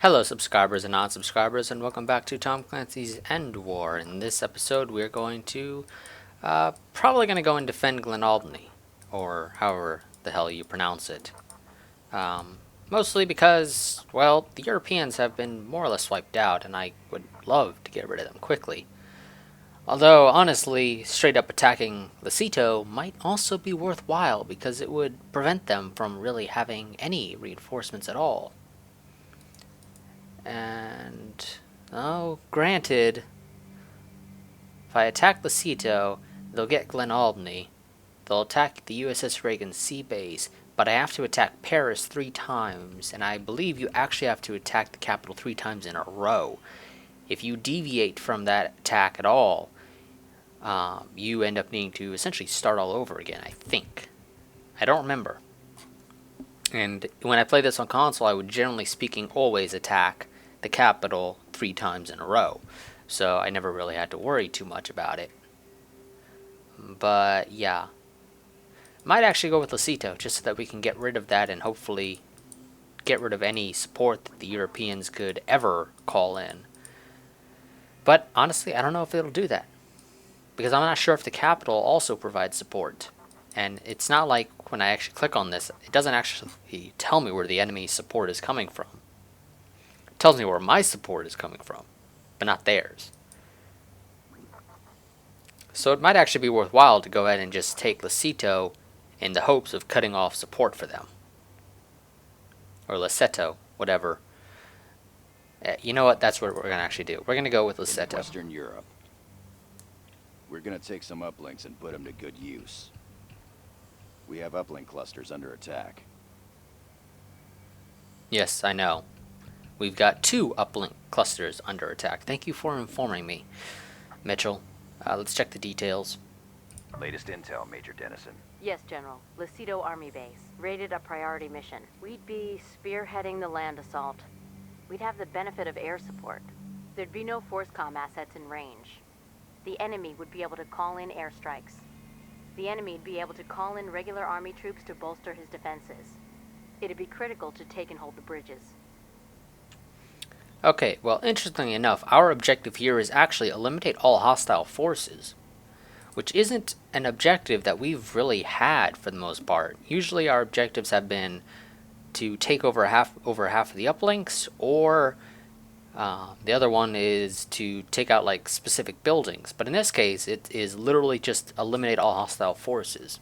Hello subscribers and non-subscribers, and welcome back to Tom Clancy's EndWar. In this episode we're going to probably going to go and defend Glen Albany, or however the hell you pronounce it. Mostly because, well, the Europeans have been more or less wiped out, and I would love to get rid of them quickly. Although, honestly, straight up attacking Ceito might also be worthwhile, because it would prevent them from really having any reinforcements at all. And, oh, granted, if I attack Ceito, they'll get Glen Albany. They'll attack the USS Reagan sea base, but I have to attack Paris 3 times, and I believe you actually have to attack the capital 3 times in a row. If you deviate from that attack at all, you end up needing to essentially start all over again, I think. I don't remember. And when I play this on console, I would generally speaking always attack the capital 3 times in a row. So I never really had to worry too much about it. But yeah. Might actually go with Ceito, just so that we can get rid of that and hopefully get rid of any support that the Europeans could ever call in. But honestly, I don't know if it'll do that, because I'm not sure if the capital also provides support. And it's not like when I actually click on this, it doesn't actually tell me where the enemy support is coming from. It tells me where my support is coming from, but not theirs. So it might actually be worthwhile to go ahead and just take Ceito in the hopes of cutting off support for them. Or Ceito, whatever. You know what? That's what we're going to actually do. We're going to go with Ceito. In Western Europe. We're going to take some uplinks and put them to good use. We have uplink clusters under attack. Yes, I know. We've got 2 uplink clusters under attack. Thank you for informing me, Mitchell. Let's check the details. Latest intel, Major Dennison. Yes, General. Ceito Army Base. Rated a priority mission. We'd be spearheading the land assault. We'd have the benefit of air support. There'd be no FORSCOM assets in range. The enemy would be able to call in airstrikes. The enemy would be able to call in regular army troops to bolster his defenses. It'd be critical to take and hold the bridges. Okay, well, interestingly enough, our objective here is actually eliminate all hostile forces, which isn't an objective that we've really had for the most part. Usually our objectives have been to take over half of the uplinks, or the other one is to take out like specific buildings. But in this case, it is literally just eliminate all hostile forces.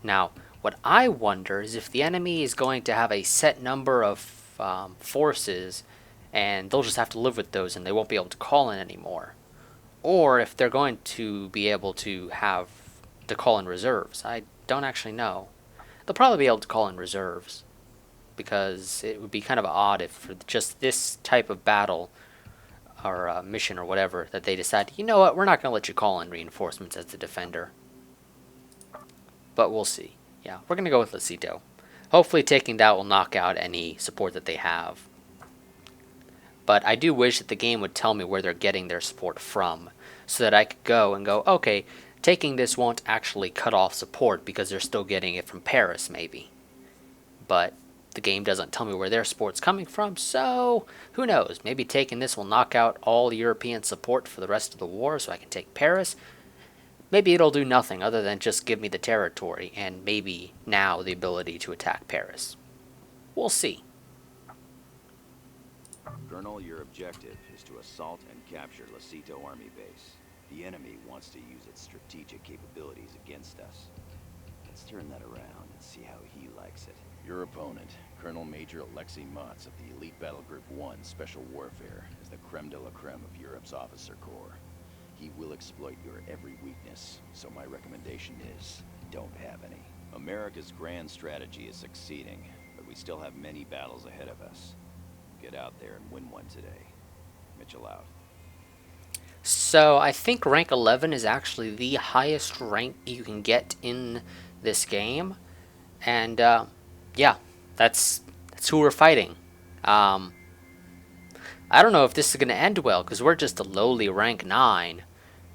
Now, what I wonder is if the enemy is going to have a set number of forces, and they'll just have to live with those and they won't be able to call in anymore. Or if they're going to be able to have to call in reserves. I don't actually know. They'll probably be able to call in reserves, because it would be kind of odd if for just this type of battle or mission or whatever that they decide, you know what, we're not going to let you call in reinforcements as the defender. But we'll see. Yeah, we're going to go with Ceito. Hopefully taking that will knock out any support that they have. But I do wish that the game would tell me where they're getting their support from, so that I could go and go, okay, taking this won't actually cut off support because they're still getting it from Paris, maybe. But the game doesn't tell me where their support's coming from, so who knows? Maybe taking this will knock out all European support for the rest of the war so I can take Paris. Maybe it'll do nothing other than just give me the territory and maybe now the ability to attack Paris. We'll see. Colonel, your objective is to assault and capture Ceito Army Base. The enemy wants to use its strategic capabilities against us. Let's turn that around and see how he likes it. Your opponent, Colonel Major Alexei Motz of the Elite Battle Group 1 Special Warfare, is the creme de la creme of Europe's officer corps. He will exploit your every weakness, so my recommendation is, don't have any. America's grand strategy is succeeding, but we still have many battles ahead of us. Get out there and win one today. Mitchell out. So I think rank 11 is actually the highest rank you can get in this game. And yeah, that's who we're fighting. I don't know if this is going to end well, because we're just a lowly rank 9.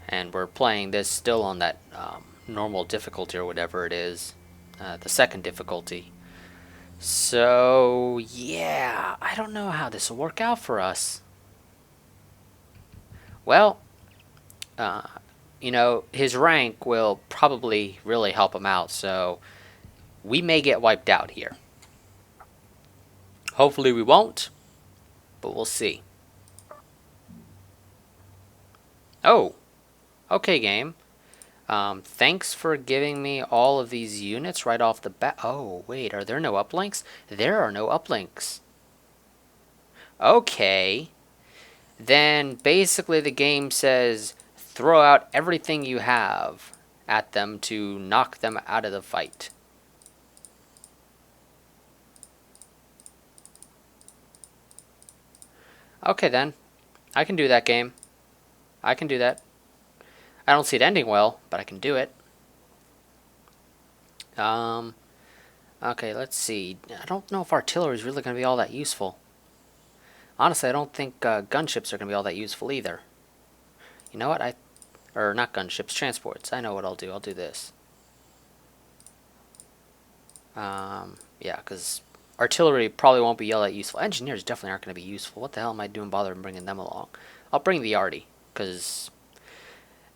And we're playing this still on that normal difficulty or whatever it is. The second difficulty. So, yeah, I don't know how this will work out for us. Well, you know, his rank will probably really help him out, so we may get wiped out here. Hopefully we won't, but we'll see. Oh, okay, game. Thanks for giving me all of these units right off the bat. Oh, wait, are there no uplinks? There are no uplinks. Okay. Then basically the game says throw out everything you have at them to knock them out of the fight. Okay then. I can do that, game. I can do that. I don't see it ending well, but I can do it. Okay, let's see. I don't know if artillery is really going to be all that useful. Honestly, I don't think gunships are going to be all that useful either. You know what? Or not gunships, transports. I know what I'll do. I'll do this. Yeah, because artillery probably won't be all that useful. Engineers definitely aren't going to be useful. What the hell am I doing bothering bringing them along? I'll bring the arty, because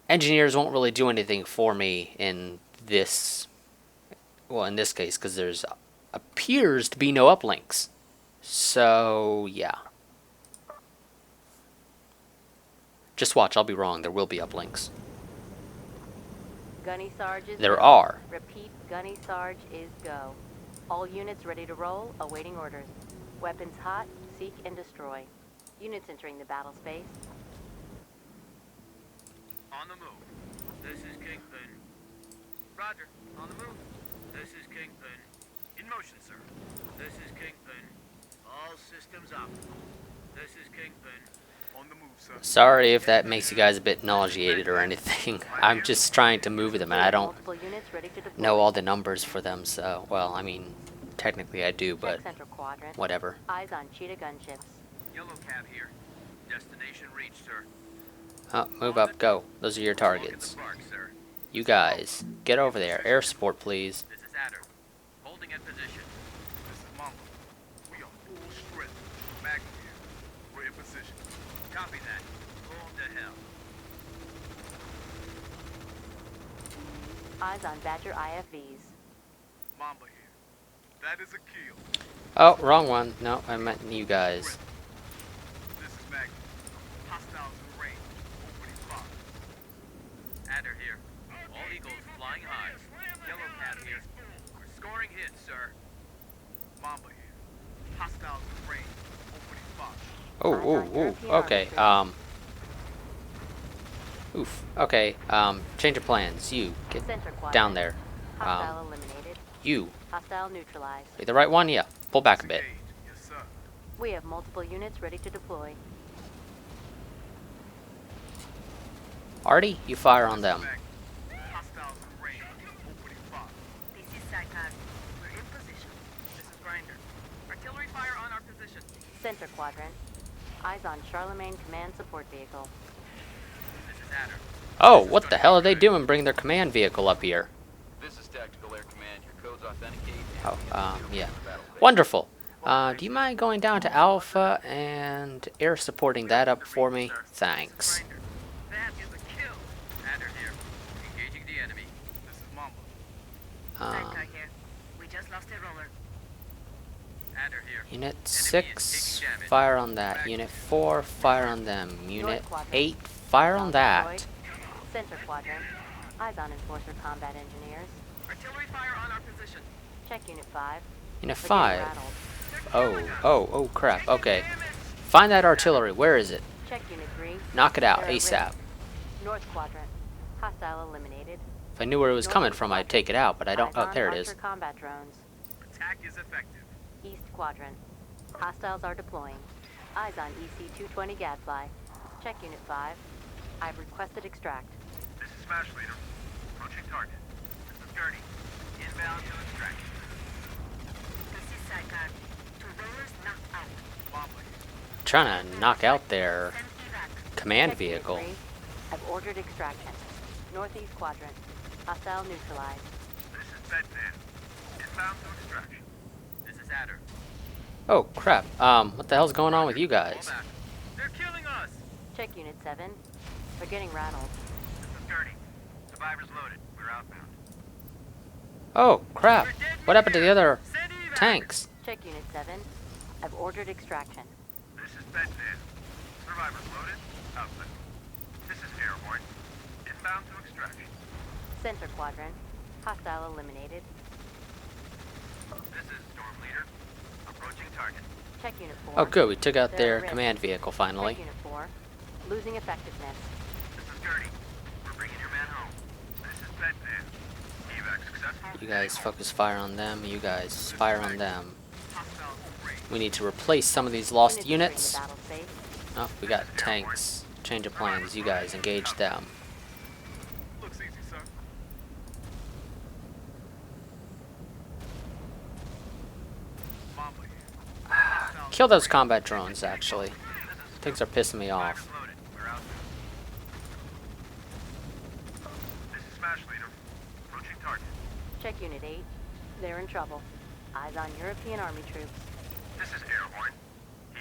engineers won't really do anything for me in this, well, in this case, because there's appears to be no uplinks. So, yeah. Just watch, I'll be wrong. There will be uplinks. Gunny Sarge is There go. are. Repeat, Gunny Sarge is go. All units ready to roll, awaiting orders. Weapons hot, seek and destroy. Units entering the battle space. On the move. This is Kingpin. Roger. On the move. This is Kingpin. In motion, sir. This is Kingpin. All systems up. This is Kingpin. On the move, sir. Sorry if that makes you guys a bit nauseated or anything. I'm just trying to move them, and I don't Multiple units ready to deploy. know all the numbers for them, so, well, I mean, technically I do, but Check central quadrant. whatever. Eyes on Cheetah gunships. Yellow cab here. Destination reached, sir. Oh, move up, go. Those are your Look at targets. the park, sir. You guys, get over there. Air support, please. This is Adder. Holding at position. This is Mamba. We are full strength. Magnum here. We're in position. Copy that. Hold to hell. Eyes on Badger IFVs. Mamba here. That is a kill. Oh, wrong one. No, I meant you guys. This is Magnum. Hostiles in range. Opening fire. Adder here. All Eagles flying high. Yellow cab here. We're scoring hits, sir. Mamba here. Hostiles in range. Opening fire. Oh, okay, oof, okay, change of plans. You, get Center quadrant. down there. Hostile eliminated. You, Hostile neutralized. are you the right one? Yeah, pull back a bit. Engage. Yes, sir. We have multiple units ready to deploy. Artie, you fire on them. Magnum. Hostiles in range. Opening fire. This is Saikar. We're in position. This is Grinder. Artillery fire on our position. Center quadrant. Eyes on Charlemagne command support vehicle. This is Adder. Oh, what the hell are they doing? Bring their command vehicle up here. This is Tactical Air Command. Your codes authenticate. Oh, yeah. Wonderful. Do you mind going down to Alpha and air supporting that up for me? Thanks. Grinder. That is a kill. Adder here. Engaging the enemy. This is Mamba. Saikar here. We just lost a roller. Adder here. Unit 6, fire on that. Unit 4, fire on them. Unit 8, fire on that. Center quadrant. Eyes on Enforcer combat engineers. Artillery fire on our position. Check Unit 5. Unit We're getting 5. rattled. Oh, crap. Okay. Find that artillery. Where is it? Check Unit 3. Knock it out They're at ASAP. risk. North quadrant. Hostile eliminated. If I knew where it was coming from, I'd take it out, but I don't. Eyes Oh, on there it Archer is. combat drones. Attack is effective. East quadrant. Hostiles are deploying. Eyes on EC-220 Gadfly. Check Unit 5. I've requested extract. This is Smash Leader. Approaching target. This is Gurney. Inbound to extraction. This is Saikar. 2 rollers knocked out. Mamba. Trying to knock out their Send evac. command Check Unit vehicle. 3. I've ordered extraction. Northeast quadrant. Hostile neutralized. This is Bedman. Inbound to extraction. This is Adder. Oh, crap. What the hell's going on with you Fall guys? back. They're killing us. Check Unit 7. They're getting rattled. This is Gurney. Survivors loaded. We're outbound. Oh, crap. We're dead What happened to the other Send evac. tanks? Check Unit 7. I've ordered extraction. This is Bedford. Survivors loaded. Output. This is Airborne. Inbound to extraction. Center quadrant. Hostile eliminated. This is Storm Leader. Approaching target. Check Unit 4. Oh, good. We took out They're their at risk. command vehicle finally. Check Unit 4. Losing effectiveness. This is Gurney. We're bringing your man home. This is Bedford. Evac successful. You guys focus fire on them. You guys fire on them. Hostile range. We need to replace some of these lost Units units. entering the battle space. Oh, we got tanks. Change of plans. You guys engage them. Looks easy, sir. Mamba here. Kill those combat drones, actually. Things are pissing me off. Loaded. We're out. This is Smash Leader. Approaching target. Check Unit 8. They're in trouble. Eyes on European Army troops. This is Airborne.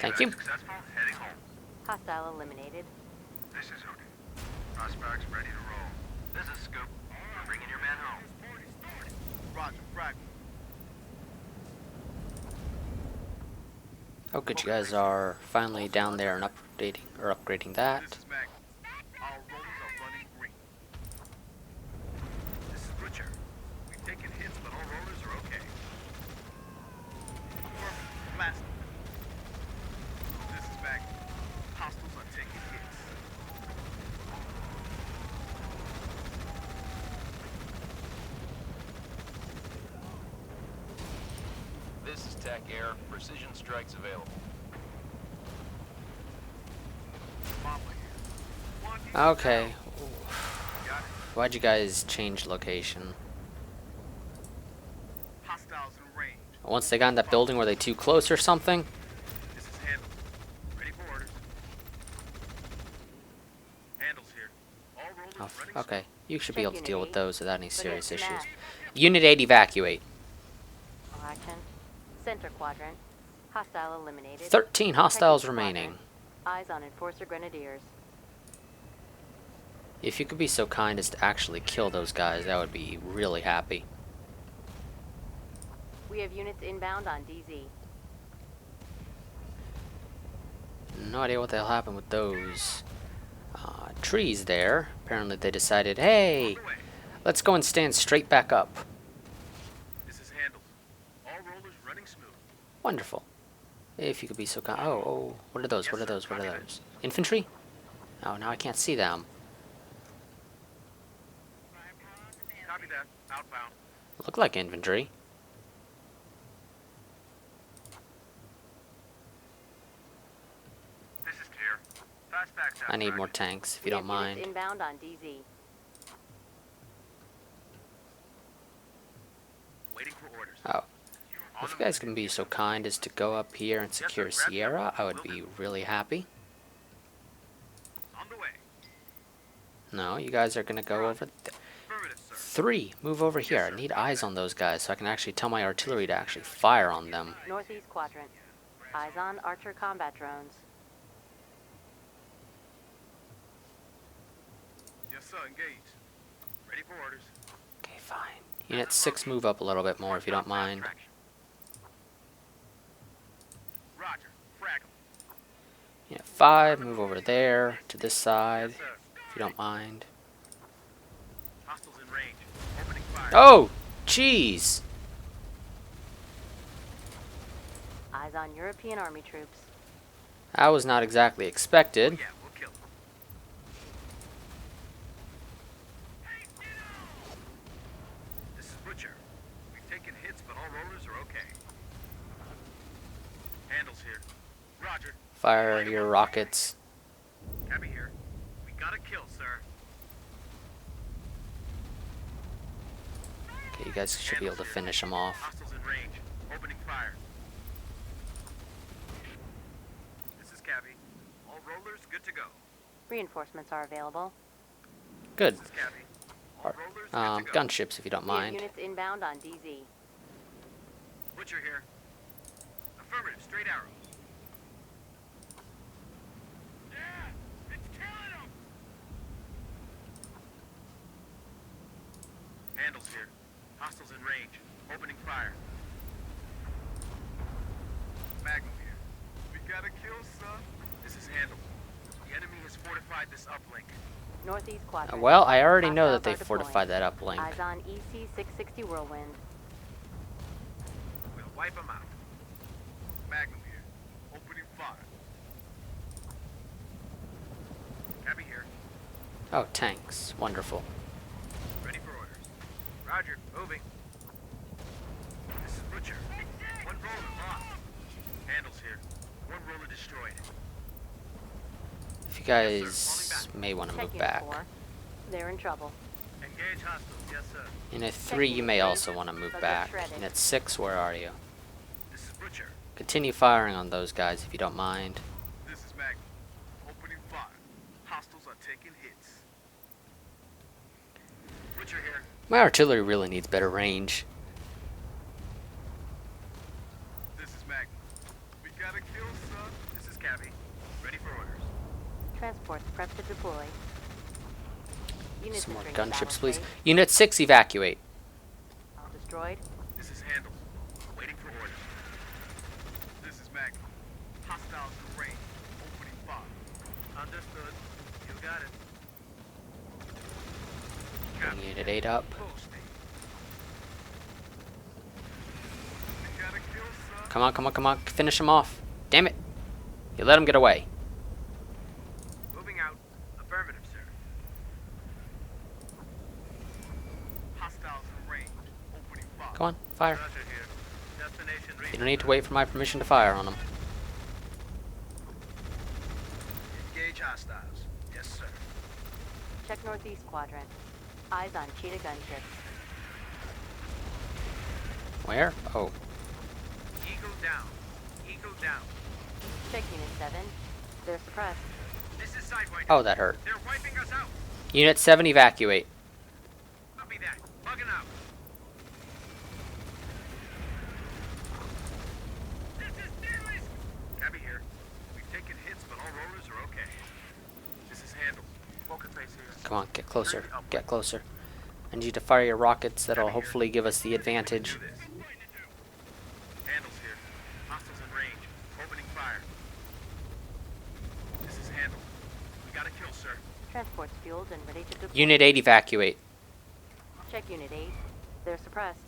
Thank Evac you. Successful. Heading home. Hostile eliminated. This is Hook. Prospects ready to roll. This is Scoop. We're bringing your man home. Roger, frag. Oh, good. You guys are finally down there and upgrading that. This is Mac. Our rollers are running green. This is Butcher. We've taken hits, but all rollers are okay. Blast. This is Mac. Hostiles are taking hits. This is TAC Air. Precision strikes available. Mamba here. One Okay. got it. Why'd you guys change location? Hostiles in range. Once they got in that building, were they too close or something? This is Handle. Ready for orders. Handles here. All rollers Oh, running. okay. You should be able to deal with those without any serious Look at issues. that. Unit 8 evacuate. All action. Center quadrant. Hostile eliminated. 13 Check hostiles Unit remaining. quadrant. Eyes on Enforcer Grenadiers. If you could be so kind as to actually kill those guys, I would be really happy. We have units inbound on DZ. No idea what the hell happened with those trees there. Apparently they decided, hey, Underway. let's go and stand straight back up. This is Handle. All rollers running smooth. Wonderful. If you could be so kind. Oh, what are those? What are those? What are those? Infantry? Oh, now I can't see them. Copy that. Outbound. Look like infantry. This is Tier. Fast back I need more tanks, if you We don't have units mind. inbound on DZ. Waiting for orders. Oh. If you guys can be so kind as to go up here and secure Sierra, I would be really happy. On the way. No, you guys are gonna go over there. Affirmative, sir. 3, move over here. I need eyes on those guys so I can actually tell my artillery to actually fire on them. Northeast quadrant. Eyes on Archer combat drones. Yes, sir. Engaged. Ready for orders. Okay, fine. Unit 6, move up a little bit more if you don't mind. Roger. Frag 'em. Unit 5, move over there to this side Yes, sir. if you don't mind. Hostiles in range. Opening fire. Oh, jeez. Eyes on European Army troops. That was not exactly expected. Yeah, we'll kill 'em. This is Butcher. We've taken hits, but all rollers are okay. Handles here. Roger. Fire your rockets. Cabby here. We got a kill, sir. Okay, you guys should be able to finish them off. Hostiles in range. Opening fire. This is Cabby. All rollers good to go. Reinforcements are available. Good. This is Cabby. All rollers good to go. Gunships if you don't We have mind. units inbound on DZ. Butcher here. Affirmative, straight arrow. Yeah, it's killing them. Handles here. Hostiles in range. Opening fire. Magnum here. We gotta kill, son. This is Handle. The enemy has fortified this uplink. Northeast quadrant. Well, I already know that Hostiles they are fortified deploying. that uplink. Eyes on EC 660 Whirlwind. We'll wipe them out. Magnum here. Opening fire. Cabby here. Oh, tanks. Wonderful. Ready for orders. Roger. Moving. This is Butcher. One roller lost. Handles here. One roller destroyed. If you guys may want to Check move Unit back. 4. They're in trouble. Engage hostiles. Yes, sir. Unit 3, you may also want to move They'll get back. shredded. Unit 6, where are you? This is Butcher. Continue firing on those guys if you don't mind. This is Magnum. Opening fire. Hostiles are taking hits. Butcher here. My artillery really needs better range. This is Magnum. We gotta kill, son. This is Cabby. Ready for orders. Transports prepped to deploy. Units Some more entering the gunships, battle please. space. Unit 6, evacuate. All destroyed. This is Handle. Waiting for orders. This is Magnum. Hostiles in range. Opening fire. Understood. You got it. Bring Unit 8 up. Posting. We gotta kill, son. Come on, come on, come on. Finish them off. Damn it. You let them get away. Moving out. Affirmative, sir. Hostiles in range. Opening fire. Come on, fire. Roger here. Destination reached. You don't need to wait for my permission to fire on them. Engage hostiles. Yes, sir. Check northeast quadrant. Eyes on Cheetah gunships. Where? Oh, Eagle down. Eagle down. Check Unit 7. They're suppressed. This is Sidewinder. oh, that hurt. They're wiping us out. Unit 7, evacuate. Copy that. Bugging out. This is Dailies. Cabby here. We've taken hits, but all rollers are okay. This is Handle. Poker face here. Come on, get closer. Get closer. I need you to fire your rockets. That'll hopefully give us the advantage. Do this. Handles here. Hostiles in range. Opening fire. This is Handle. We got a kill, sir. Transports fueled and ready to deploy. Unit 8, evacuate. Check Unit 8. They're suppressed.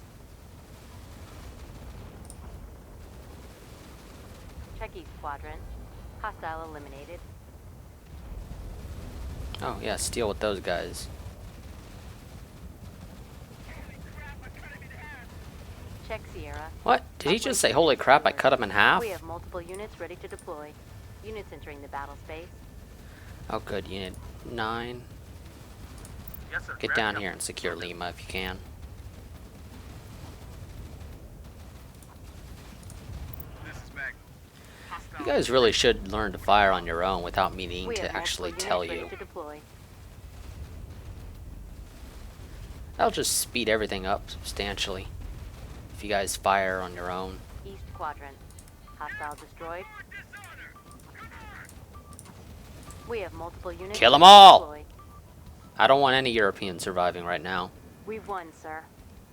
Check East quadrant. Hostile eliminated. Oh, yeah, steal with those guys. Check Sierra. What? Did he just say, holy crap, I cut him in half? We have multiple units ready to deploy. Units entering the battle space. Oh, good. Unit 9. Yes, sir. Get Wrapping down up. here and secure Lima if you can. This is Magnum. Hostile. You guys really should learn to fire on your own without me needing We to have actually multiple tell units you. ready to deploy. That'll just speed everything up substantially if you guys fire on your own. East quadrant. Hostile destroyed. We have multiple units. Kill 'em ready to all! deploy. I don't want any Europeans surviving right now. We've won, sir.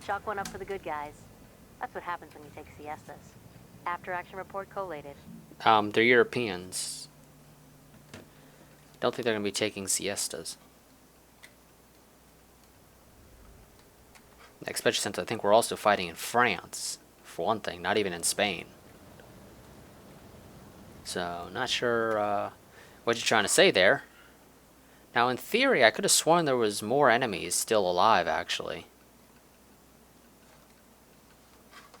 Chalk one up for the good guys. That's what happens when you take siestas. After action report collated. They're Europeans. Don't think they're going to be taking siestas. Especially since I think we're also fighting in France, for one thing, not even in Spain. So, not sure what you're trying to say there. Now, in theory, I could have sworn there was more enemies still alive, actually.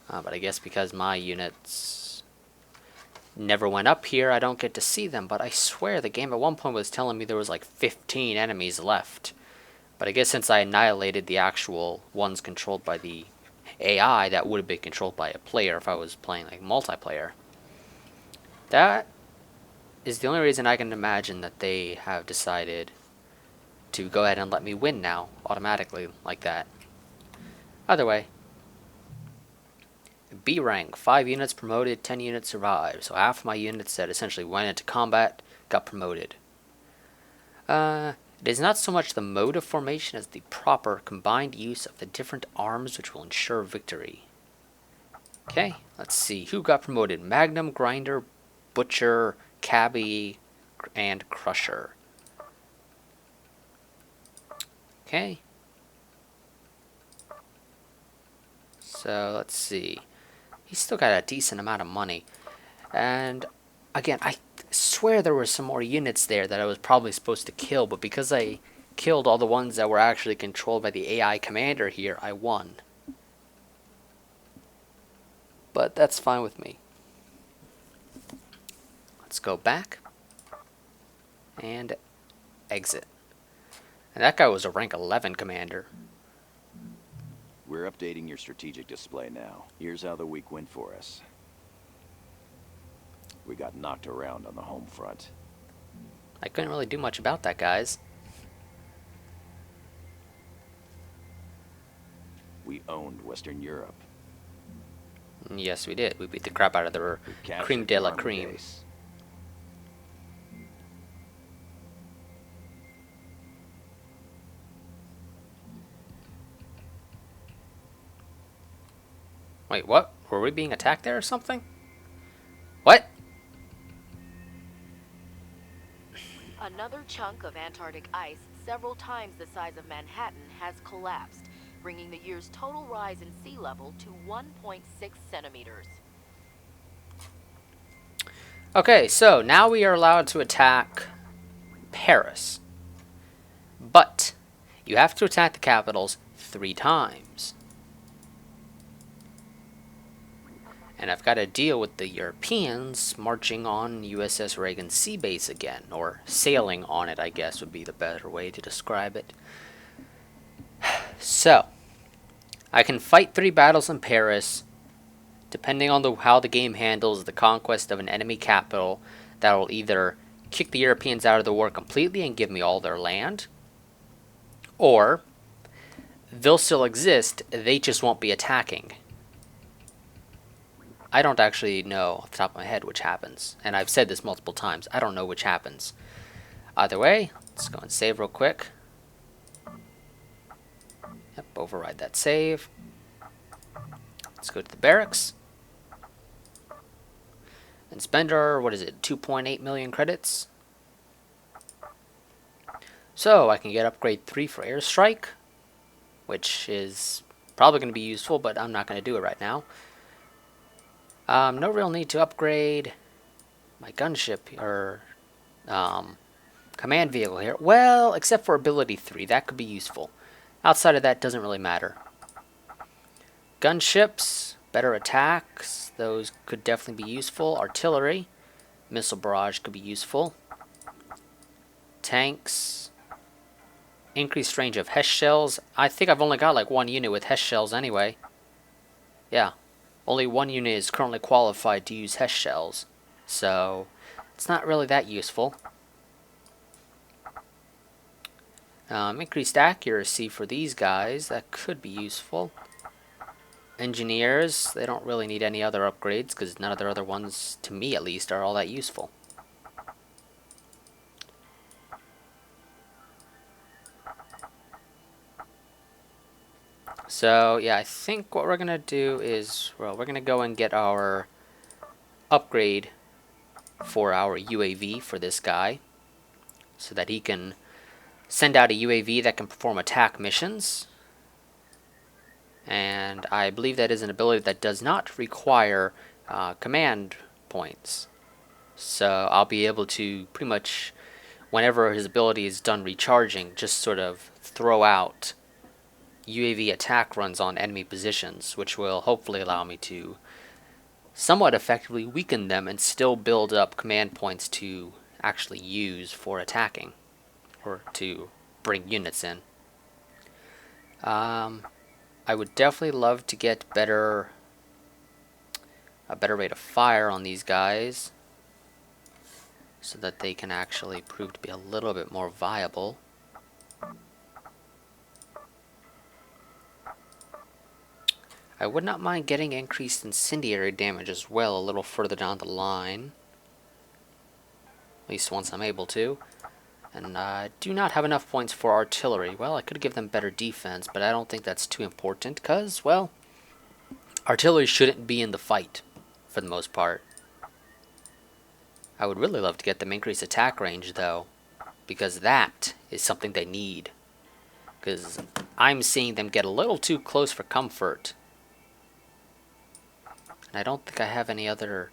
But I guess because my units never went up here, I don't get to see them. But I swear the game at one point was telling me there was like 15 enemies left. But I guess since I annihilated the actual ones controlled by the AI, that would have been controlled by a player if I was playing like multiplayer. That is the only reason I can imagine that they have decided to go ahead and let me win now, automatically, like that. Either way, B rank, 5 units promoted, 10 units survived. So half my units that essentially went into combat got promoted. It is not so much the mode of formation as the proper combined use of the different arms which will ensure victory. Okay, let's see. Who got promoted? Magnum, Grinder, Butcher, Cabbie, and Crusher. Okay. So, let's see. He's still got a decent amount of money. And, again, I swear there were some more units there that I was probably supposed to kill, but because I killed all the ones that were actually controlled by the AI commander here, I won. But that's fine with me. Let's go back and exit. And that guy was a rank 11 commander. We're updating your strategic display now. Here's how the week went for us. We got knocked around on the home front. I couldn't really do much about that, guys. We owned Western Europe. Yes, we did. We beat the crap out of the cream de la cream. Base. Wait, what? Were we being attacked there or something? What? Another chunk of Antarctic ice, several times the size of Manhattan, has collapsed, bringing the year's total rise in sea level to 1.6 centimeters. Okay, so now we are allowed to attack Paris. But you have to attack the capitals 3 times. And I've got to deal with the Europeans marching on USS Reagan Sea Base again, or sailing on it, I guess would be the better way to describe it. So, I can fight 3 battles in Paris, depending on how the game handles the conquest of an enemy capital. That will either kick the Europeans out of the war completely and give me all their land, or they'll still exist, they just won't be attacking. I don't actually know off the top of my head which happens, and I've said this multiple times. I don't know which happens. Either way, let's go and save real quick. Yep, override that save. Let's go to the barracks and spend our, 2.8 million credits. So I can get upgrade 3 for airstrike, which is probably going to be useful, but I'm not going to do it right now. No real need to upgrade my gunship or command vehicle here. Well, except for ability 3, that could be useful. Outside of that, doesn't really matter. Gunships, better attacks, those could definitely be useful. Artillery, missile barrage could be useful. Tanks, increased range of HESH shells. I think I've only got like 1 unit with HESH shells anyway. Yeah. Only 1 unit is currently qualified to use HESH shells, so it's not really that useful. Increased accuracy for these guys, that could be useful. Engineers, they don't really need any other upgrades, because none of their other ones, to me at least, are all that useful. So, yeah, I think what we're going to do is, well, we're going to go and get our upgrade for our UAV for this guy, so that he can send out a UAV that can perform attack missions. And I believe that is an ability that does not require command points. So I'll be able to pretty much, whenever his ability is done recharging, just sort of throw out UAV attack runs on enemy positions, which will hopefully allow me to somewhat effectively weaken them and still build up command points to actually use for attacking or to bring units in. I would definitely love to get a better rate of fire on these guys so that they can actually prove to be a little bit more viable. I would not mind getting increased incendiary damage as well a little further down the line. At least once I'm able to. And I do not have enough points for artillery. Well, I could give them better defense, but I don't think that's too important because, well, artillery shouldn't be in the fight for the most part. I would really love to get them increased attack range though, because that is something they need. Because I'm seeing them get a little too close for comfort. And I don't think I have any other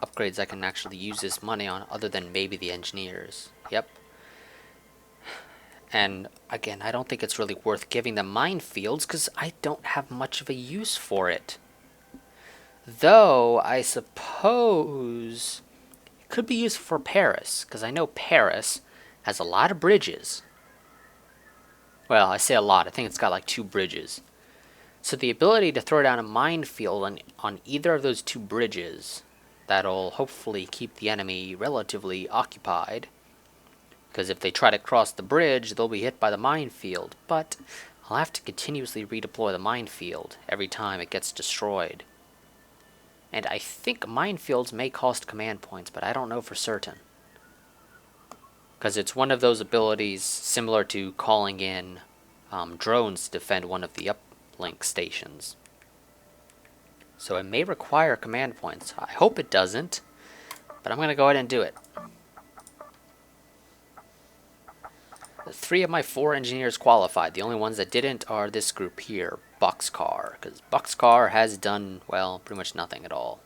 upgrades I can actually use this money on other than maybe the engineers. Yep. And again, I don't think it's really worth giving them minefields because I don't have much of a use for it. Though, I suppose it could be used for Paris, because I know Paris has a lot of bridges. Well, I say a lot, I think it's got like 2 bridges. So the ability to throw down a minefield on either of those 2 bridges, that'll hopefully keep the enemy relatively occupied. Because if they try to cross the bridge, they'll be hit by the minefield. But I'll have to continuously redeploy the minefield every time it gets destroyed. And I think minefields may cost command points, but I don't know for certain. Because it's one of those abilities similar to calling in drones to defend one of the uplink stations. So it may require command points. I hope it doesn't, but I'm going to go ahead and do it. 3 of my 4 engineers qualified. The only ones that didn't are this group here, Boxcar, because Boxcar has done, well, pretty much nothing at all.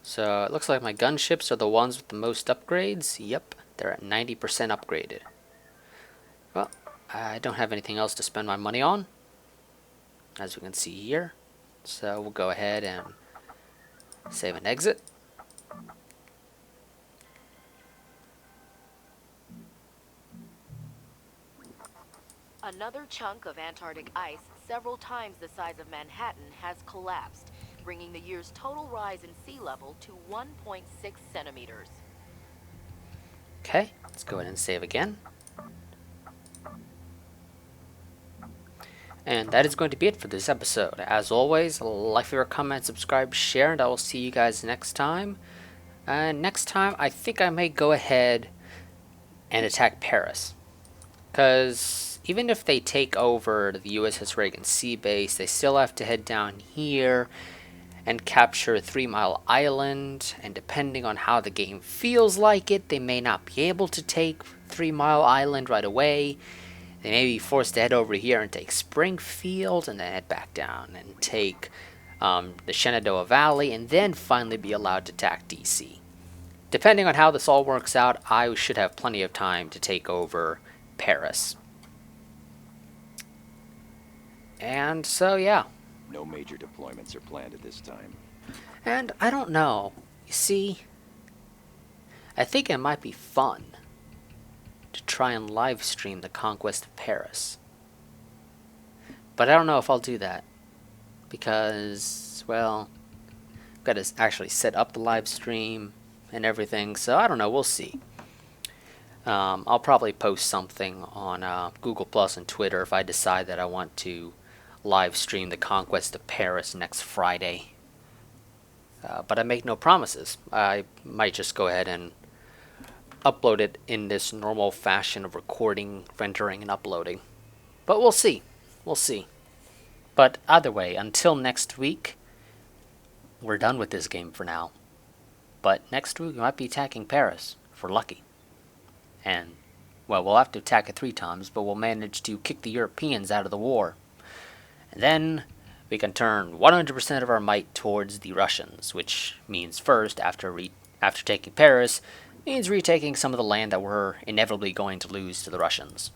So it looks like my gunships are the ones with the most upgrades. Yep, they're at 90% upgraded. Well, I don't have anything else to spend my money on, as we can see here. So we'll go ahead and save and exit. Another chunk of Antarctic ice, several times the size of Manhattan, has collapsed, bringing the year's total rise in sea level to 1.6 centimeters. Okay, let's go ahead and save again. And that is going to be it for this episode. As always, like, favorite, comment, subscribe, share, and I will see you guys next time. And next time, I think I may go ahead and attack Paris. Because even if they take over the USS Reagan Sea Base, they still have to head down here and capture 3 Mile Island. And depending on how the game feels like it, they may not be able to take 3 Mile Island right away. They may be forced to head over here and take Springfield, and then head back down and take the Shenandoah Valley, and then finally be allowed to attack DC. Depending on how this all works out, I should have plenty of time to take over Paris. And so, yeah. No major deployments are planned at this time. And I don't know. You see, I think it might be fun to try and live stream the conquest of Paris. But I don't know if I'll do that. Because, well, I've got to actually set up the live stream and everything. So I don't know, we'll see. I'll probably post something on Google Plus and Twitter if I decide that I want to live stream the conquest of Paris next Friday. But I make no promises. I might just go ahead and upload it in this normal fashion of recording, rendering, and uploading. But we'll see. We'll see. But either way, until next week, we're done with this game for now. But next week we might be attacking Paris, if we're lucky. And, well, we'll have to attack it 3 times, but we'll manage to kick the Europeans out of the war. And then we can turn 100% of our might towards the Russians, which means first, after taking Paris, means retaking some of the land that we're inevitably going to lose to the Russians.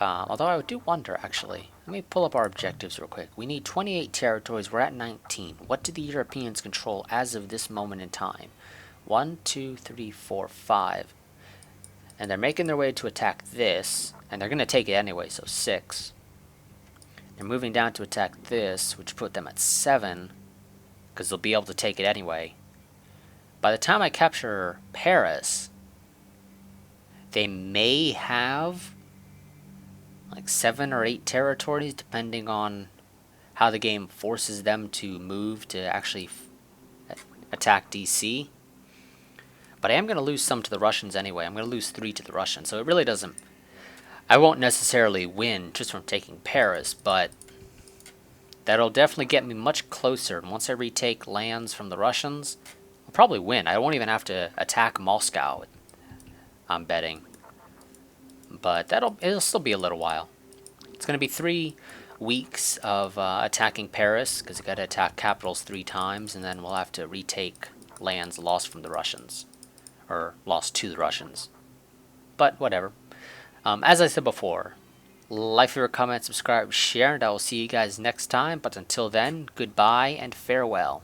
Although I do wonder, actually. Let me pull up our objectives real quick. We need 28 territories. We're at 19. What do the Europeans control as of this moment in time? 1, 2, 3, 4, 5. And they're making their way to attack this. And they're going to take it anyway, so 6. They're moving down to attack this, which put them at 7. Because they'll be able to take it anyway. by the time I capture Paris, they may have like 7 or 8 territories, depending on how the game forces them to move to actually attack DC. But I am going to lose some to the Russians anyway. I'm going to lose 3 to the Russians, so it really doesn't... I won't necessarily win just from taking Paris, but that'll definitely get me much closer. And once I retake lands from the Russians, I'll probably win. I won't even have to attack Moscow, I'm betting. But it'll still be a little while. It's going to be 3 weeks of attacking Paris, because you got to attack capitals 3 times, and then we'll have to retake lands lost from the Russians, or lost to the Russians. But whatever. As I said before, like, favorite, comment, subscribe, share, and I will see you guys next time. But until then, goodbye and farewell.